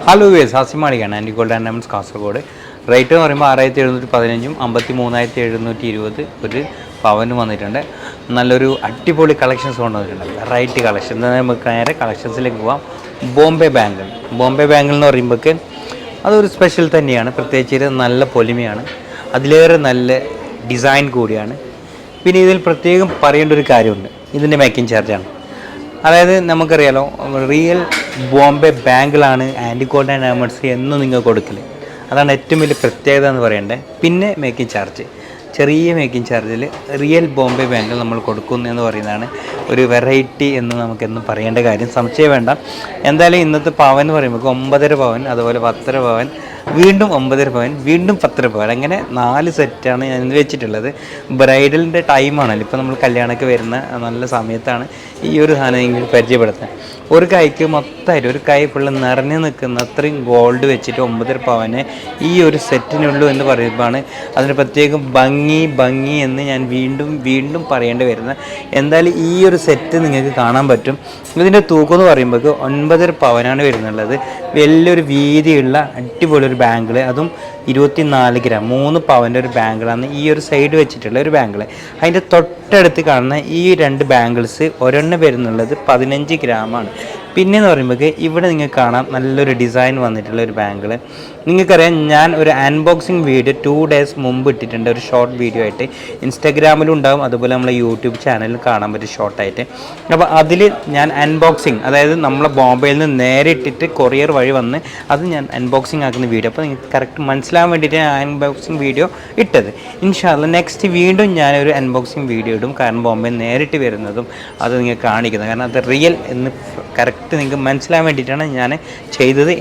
Hello വേസ് ഹാസിമാളിക്കാണ് ആൻറ്റി gold and diamonds Kasaragod. Rate എന്ന് പറയുമ്പോൾ 6715 53,720 ഒരു പവന് വന്നിട്ടുണ്ട്. നല്ലൊരു അടിപൊളി കളക്ഷൻസ് കൊണ്ടുവന്നിട്ടുണ്ട്. Variety collection. നമുക്ക് നേരെ കളക്ഷൻസിലേക്ക് പോകാം. ബോംബെ ബാങ്കിൾ എന്ന് പറയുമ്പോഴേക്ക് അതൊരു സ്പെഷ്യൽ തന്നെയാണ്. പ്രത്യേകിച്ച് ഇത് നല്ല പൊലിമയാണ്, അതിലേറെ നല്ല ഡിസൈൻ കൂടിയാണ്. പിന്നെ ഇതിൽ പ്രത്യേകം പറയേണ്ട ഒരു കാര്യമുണ്ട്, ഇതിൻ്റെ മേക്കിംഗ് ചാർജാണ്. അതായത് നമുക്കറിയാലോ, റിയൽ ബോംബെ ബാങ്കിളാണ് ആൻറ്റി ഗോൾഡ് ആൻഡ് ഡയമണ്ട്സ് എന്നും നിങ്ങൾ കൊടുക്കൽ. അതാണ് ഏറ്റവും വലിയ പ്രത്യേകത എന്ന് പറയേണ്ടത്. പിന്നെ മേക്കിംഗ് ചാർജ്, ചെറിയ മേക്കിംഗ് ചാർജിൽ റിയൽ ബോംബെ ബാങ്കിൾ നമ്മൾ കൊടുക്കുന്നു എന്ന് പറയുന്നതാണ് ഒരു വെറൈറ്റി എന്ന് നമുക്കെന്നും പറയേണ്ട കാര്യം, സംശയം വേണ്ട. എന്തായാലും ഇന്നത്തെ പവൻ എന്ന് പറയുമ്പോൾ 9.5 പവൻ, അതുപോലെ 10.5 പവൻ, വീണ്ടും 9.5 പവൻ, വീണ്ടും 10.5 പവൻ, അങ്ങനെ 4 സെറ്റാണ് ഞാൻ വെച്ചിട്ടുള്ളത്. ബ്രൈഡലിൻ്റെ ടൈമാണല്ലോ ഇപ്പോൾ, നമ്മൾ കല്യാണമൊക്കെ വരുന്ന നല്ല സമയത്താണ് ഈ ഒരു സാധനം ഇങ്ങനെ പരിചയപ്പെടുത്തുന്നത്. ഒരു കൈക്ക് മൊത്തമായിട്ട് ഒരു കൈ ഫുള്ള് നിറഞ്ഞു നിൽക്കുന്ന അത്രയും ഗോൾഡ് വെച്ചിട്ട് 9.5 പവന് ഈ ഒരു സെറ്റിനുള്ളൂ എന്ന് പറയുമ്പോഴാണ് അതിന് പ്രത്യേകം ഭംഗി എന്ന് ഞാൻ വീണ്ടും പറയേണ്ടി വരുന്നത്. എന്തായാലും ഈ ഒരു സെറ്റ് നിങ്ങൾക്ക് കാണാൻ പറ്റും. ഇതിൻ്റെ തൂക്കം എന്ന് പറയുമ്പോൾ 9.5 പവനാണ് വരുന്നുള്ളത്. വലിയൊരു വീതിയുള്ള അടിപൊളി ഒരു ബാങ്കിൾ, അതും 24 ഗ്രാം 3 പവൻ്റെ ഒരു ബാങ്കിളാണ് ഈ ഒരു സൈഡ് വെച്ചിട്ടുള്ള ഒരു ബാങ്കിൾ. അതിൻ്റെ തൊട്ടടുത്ത് കാണുന്ന ഈ 2 ബാങ്കിൾസ് ഒരെണ്ണം വരുന്നുള്ളത് 15 ഗ്രാമാണ്. പിന്നെയെന്ന് പറയുമ്പോൾ ഇവിടെ നിങ്ങൾക്ക് കാണാം നല്ലൊരു ഡിസൈൻ വന്നിട്ടുള്ള ഒരു ബാങ്കിൾ. നിങ്ങൾക്കറിയാം, ഞാൻ ഒരു അൺബോക്സിങ് വീഡിയോ 2 ഡേയ്സ് മുമ്പ് ഇട്ടിട്ടുണ്ട്, ഒരു ഷോർട്ട് വീഡിയോ ആയിട്ട്. ഇൻസ്റ്റാഗ്രാമിലും ഉണ്ടാകും, അതുപോലെ നമ്മളെ യൂട്യൂബ് ചാനലിൽ കാണാൻ പറ്റും ഷോർട്ടായിട്ട്. അപ്പോൾ അതിൽ ഞാൻ അൺബോക്സിങ്, അതായത് നമ്മളെ ബോംബെയിൽ നിന്ന് നേരെ ഇട്ടിട്ട് കൊറിയർ വഴി വന്ന് അത് ഞാൻ അൺബോക്സിങ് ആക്കുന്ന വീഡിയോ. അപ്പോൾ നിങ്ങൾക്ക് കറക്റ്റ് മനസ്സിലാകാൻ വേണ്ടിയിട്ട് ഞാൻ അൺബോക്സിങ് വീഡിയോ ഇട്ടത്. ഇൻഷാ അല്ലാഹ് നെക്സ്റ്റ് വീണ്ടും ഞാനൊരു അൺബോക്സിങ് വീഡിയോ ഇടും. കാരണം ബോംബെ നേരിട്ട് വരുന്നതും അത് നിങ്ങൾക്ക് കാണിക്കുന്നത്, കാരണം അത് റിയൽ എന്ന് കറക്റ്റ് നിങ്ങൾക്ക് മനസ്സിലാകാൻ വേണ്ടിയിട്ടാണ് ഞാൻ ചെയ്തത്.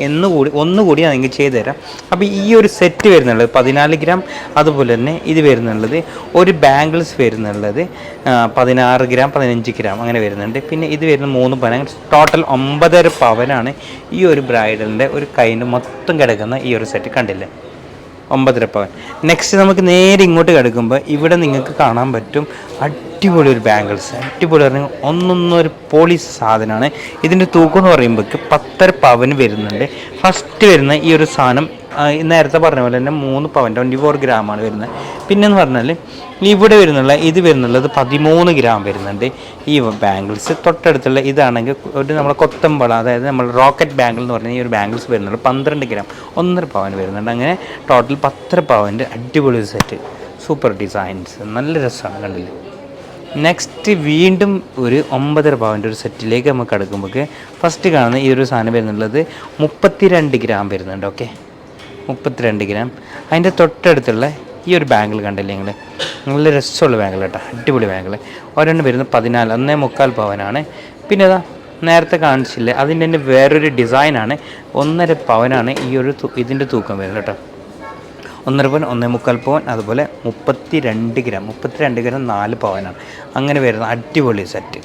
ഒന്നുകൂടി ഞാൻ നിങ്ങൾക്ക് ചെയ്തു തരാം. അപ്പോൾ ഈ ഒരു സെറ്റ് വരുന്നുള്ളത് 14 ഗ്രാം, അതുപോലെ തന്നെ ഇത് വരുന്നുള്ളത് ഒരു ബാങ്കിൾസ് വരുന്നുള്ളത് 16 ഗ്രാം 15 ഗ്രാം അങ്ങനെ വരുന്നുണ്ട്. പിന്നെ ഇത് വരുന്ന 3 പവൻ, ടോട്ടൽ 9.5 പവനാണ് ഈ ഒരു ബ്രൈഡലിൻ്റെ ഒരു കൈൻ്റെ മൊത്തം കിടക്കുന്ന ഈ ഒരു സെറ്റ്. കണ്ടില്ലേ, 9.5 പവൻ. നെക്സ്റ്റ് നമുക്ക് നേരെ ഇങ്ങോട്ട് കിടക്കുമ്പോൾ ഇവിടെ നിങ്ങൾക്ക് കാണാൻ പറ്റും അടിപൊളി ഒരു ബാങ്കിൾസ്. അടിപൊളി പറഞ്ഞാൽ ഒന്നൊന്നൊരു പോളിസ് സാധനമാണ്. ഇതിൻ്റെ തൂക്കം എന്ന് പറയുമ്പോൾ 10.5 പവന് വരുന്നുണ്ട്. ഫസ്റ്റ് വരുന്ന ഈ ഒരു സാധനം നേരത്തെ പറഞ്ഞ പോലെ തന്നെ 3 പവൻ 24 ഗ്രാമാണ് വരുന്നത്. പിന്നെന്ന് പറഞ്ഞാൽ ഇവിടെ ഇത് വരുന്നുള്ളത് 13 ഗ്രാം വരുന്നുണ്ട് ഈ ബാങ്കിൾസ്. തൊട്ടടുത്തുള്ള ഇതാണെങ്കിൽ ഒരു നമ്മളെ കൊത്തമ്പള, അതായത് നമ്മൾ റോക്കറ്റ് ബാങ്കിൾ എന്ന് പറഞ്ഞാൽ ഈ ഒരു ബാങ്കിൾസ് വരുന്നുണ്ട് 12 ഗ്രാം 1.5 പവൻ വരുന്നുണ്ട്. അങ്ങനെ ടോട്ടൽ 10 പവൻ്റെ അടിപൊളി ഒരു സെറ്റ്, സൂപ്പർ ഡിസൈൻസ്, നല്ല രസമാണ്. കണ്ടില്ലേ. നെക്സ്റ്റ് വീണ്ടും ഒരു 9.5 പവൻ്റെ ഒരു സെറ്റിലേക്ക് നമുക്ക് കിടക്കുമ്പോൾ ഫസ്റ്റ് കാണുന്ന ഈ ഒരു സാധനം വരുന്നുള്ളത് 32 ഗ്രാം വരുന്നുണ്ട്. Okay, 32 gram. അതിൻ്റെ തൊട്ടടുത്തുള്ള ഈ ഒരു ബാങ്കിൾ കണ്ടില്ലേ നിങ്ങൾ, നല്ല രസമുള്ള ബാങ്കിൾ കേട്ടോ, അടിപൊളി ബാങ്കിൾ. ഒരെണ്ണം വരുന്നത് 14 1.25 പവനാണ്. പിന്നെ അതാ നേരത്തെ കാണിച്ചില്ലേ, അതിൻ്റെ തന്നെ വേറൊരു ഡിസൈനാണ്. 1.5 പവനാണ് ഈ ഒരു ഇതിൻ്റെ തൂക്കം വരുന്നത് കേട്ടോ. 1.5 പവൻ 1.25 പവൻ, അതുപോലെ 32 ഗ്രാം 4 പവനാണ്. അങ്ങനെ വരുന്ന അടിപൊളി സെറ്റ്.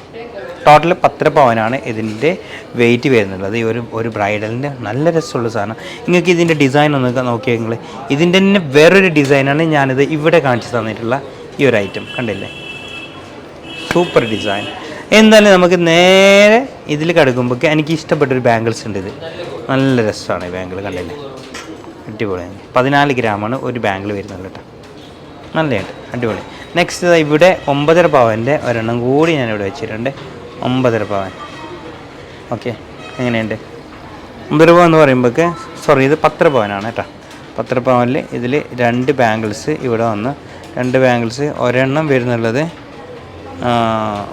ടോട്ടൽ 10 പവനാണ് ഇതിൻ്റെ വെയിറ്റ് വരുന്നുള്ളത്. ഈ ഒരു ബ്രൈഡലിൻ്റെ നല്ല രസമുള്ള സാധനം. നിങ്ങൾക്ക് ഇതിൻ്റെ ഡിസൈൻ ഒന്ന് നോക്കിയാൽ നിങ്ങൾ, ഇതിൻ്റെ തന്നെ വേറൊരു ഡിസൈനാണ് ഞാനിത് ഇവിടെ കാണിച്ചു തന്നിട്ടുള്ള ഈ ഒരു ഐറ്റം. കണ്ടില്ലേ, സൂപ്പർ ഡിസൈൻ. എന്തായാലും നമുക്ക് നേരെ ഇതിൽ കിടക്കുമ്പോൾ എനിക്ക് ഇഷ്ടപ്പെട്ടൊരു ബാങ്കിൾസ് ഉണ്ട്. ഇത് നല്ല രസമാണ് ഈ ബാങ്കിൾ. കണ്ടില്ലേ, അടിപൊളിയാണ്. 14 ഗ്രാമാണ് ഒരു ബാങ്കിൾ വരുന്നത് കേട്ടോ, നല്ലതായിട്ട് അടിപൊളി. നെക്സ്റ്റ് ഇവിടെ 9.5 പവൻ്റെ ഒരെണ്ണം കൂടി ഞാനിവിടെ വെച്ചിട്ടുണ്ട്, 9.5 പവൻ. ഓക്കെ, എങ്ങനെയുണ്ട് 9.5 പവൻ എന്ന് പറയുമ്പോൾ ഇത് 10 പവനാണ് കേട്ടോ. 10 പവനിൽ ഇതിൽ 2 ബാങ്കിൾസ് ഇവിടെ വന്ന് 2 ബാങ്കിൾസ്, ഒരെണ്ണം വരുന്നുള്ളത്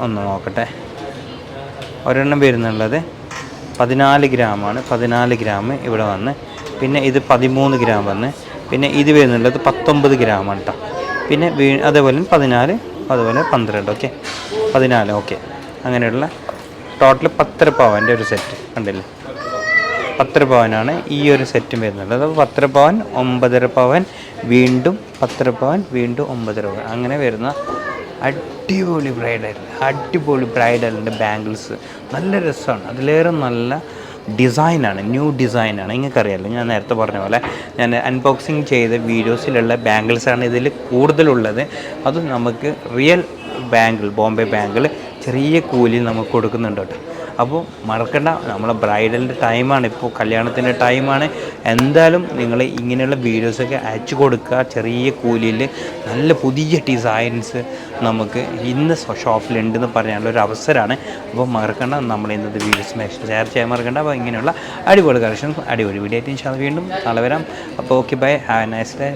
ഒന്ന് നോക്കട്ടെ, ഒരെണ്ണം വരുന്നുള്ളത് 14 ഗ്രാമാണ്. 14 ഗ്രാം ഇവിടെ വന്ന്, പിന്നെ ഇത് 13 ഗ്രാം വന്ന്, പിന്നെ ഇത് വരുന്നുള്ളത് 19 ഗ്രാമാണ് കേട്ടോ. പിന്നെ അതേപോലെ 14, അതുപോലെ 12. ഓക്കെ, 14. ഓക്കെ, അങ്ങനെയുള്ള ടോട്ടൽ 10 പവൻ്റെ ഒരു സെറ്റ്. കണ്ടില്ലേ, 10 പവനാണ് ഈ ഒരു സെറ്റും വരുന്നുള്ളത്. അപ്പോൾ 10 പവൻ 9.5 പവൻ, വീണ്ടും 10 പവൻ, വീണ്ടും 9.5 പവൻ, അങ്ങനെ വരുന്ന അടിപൊളി ബ്രൈഡലിൻ്റെ ബാങ്കിൾസ്. നല്ല രസമാണ്, അതിലേറെ നല്ല ഡിസൈനാണ്, ന്യൂ ഡിസൈനാണ്. നിങ്ങൾക്കറിയാമല്ലോ, ഞാൻ നേരത്തെ പറഞ്ഞ പോലെ ഞാൻ അൺബോക്സിങ് ചെയ്ത വീഡിയോസിലുള്ള ബാങ്കിൾസാണ് ഇതിൽ കൂടുതലുള്ളത്. അത് നമുക്ക് റിയൽ ബാങ്കിൾ, ബോംബെ ബാങ്കിൾ ചെറിയ കൂലിയിൽ നമുക്ക് കൊടുക്കുന്നുണ്ട് കേട്ടോ. അപ്പോൾ മറക്കണ്ട, നമ്മളെ ബ്രൈഡലിൻ്റെ ടൈമാണ്, ഇപ്പോൾ കല്യാണത്തിൻ്റെ ടൈമാണ്. എന്തായാലും നിങ്ങൾ ഇങ്ങനെയുള്ള വീഡിയോസൊക്കെ അയച്ചു കൊടുക്കുക. ചെറിയ കൂലിയിൽ നല്ല പുതിയ ഡിസൈൻസ് നമുക്ക് ഇന്ന് ഷോപ്പിലുണ്ടെന്ന് പറയാനുള്ള ഒരു അവസരമാണ്. അപ്പോൾ മറക്കണ്ട, നമ്മൾ ഇന്നത്തെ വീഡിയോസ് മാക്സിമം ഷെയർ ചെയ്യാൻ മറക്കണ്ട. അപ്പോൾ ഇങ്ങനെയുള്ള അടിപൊളി കളക്ഷൻസ് അടിപൊളി വീഡിയോ ആയിട്ട് ഇൻഷാ അല്ലാഹ് വീണ്ടും നാളെ വരാം. അപ്പോൾ okay, bye, have a nice day.